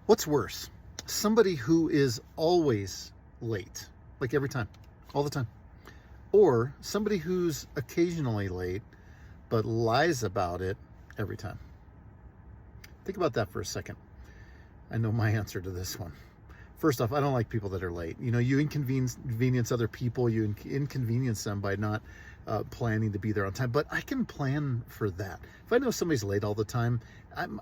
What's worse? Somebody who is always late, like every time, all the time, or somebody who's occasionally late but lies about it every time. Think about that for a second. I know my answer to this one. First off, I don't like people that are late. You inconvenience other people, you inconvenience them by not planning to be there on time. But I can plan for that. If I know somebody's late all the time,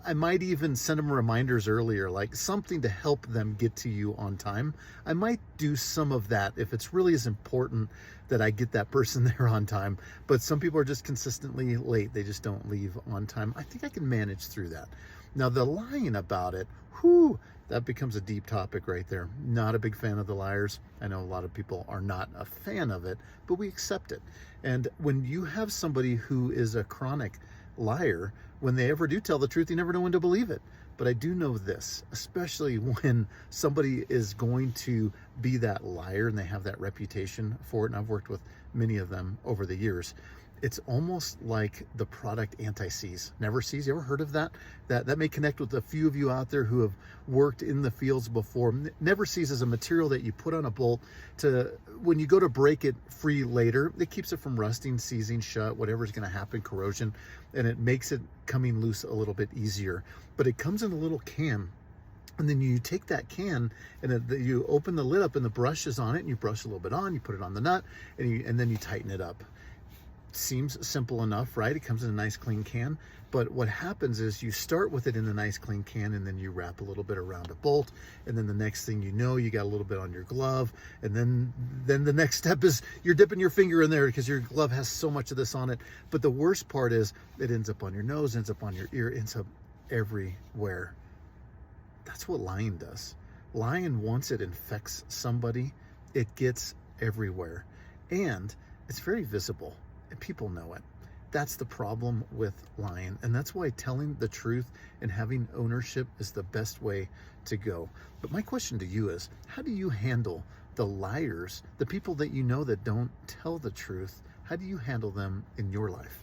I might even send them reminders earlier, like something to help them get to you on time. I might do some of that if it's really as important that I get that person there on time. But some people are just consistently late. They just don't leave on time. I think I can manage through that. Now, the lying about it, that becomes a deep topic right there. Not a big fan of the liars. I know a lot of people are not a fan of it, but we accept it. And when you have somebody who is a chronic liar, when they ever do tell the truth, you never know when to believe it. But I do know this, especially when somebody is going to be that liar and they have that reputation for it, and I've worked with many of them over the years. It's almost like the product anti-seize. Never seize. You ever heard of that? That may connect with a few of you out there who have worked in the fields before. Never seize is a material that you put on a bolt to, when you go to break it free later, it keeps it from rusting, seizing shut, whatever's going to happen, corrosion, and it makes it coming loose a little bit easier. But it comes in a little can. And then you take that can and you open the lid up and the brush is on it, and you brush a little bit on, you put it on the nut, and then you tighten it up. Seems simple enough, right? It comes in a nice clean can, but what happens is you start with it in a nice clean can, and then you wrap a little bit around a bolt, and then the next thing you know, you got a little bit on your glove, and then the next step is you're dipping your finger in there because your glove has so much of this on it. But the worst part is it ends up on your nose, ends up on your ear, ends up everywhere. That's what lying does. Lying, once it infects somebody, it gets everywhere, and it's very visible. And people know it. That's the problem with lying. And that's why telling the truth and having ownership is the best way to go. But my question to you is, how do you handle the liars, the people that you know that don't tell the truth? How do you handle them in your life?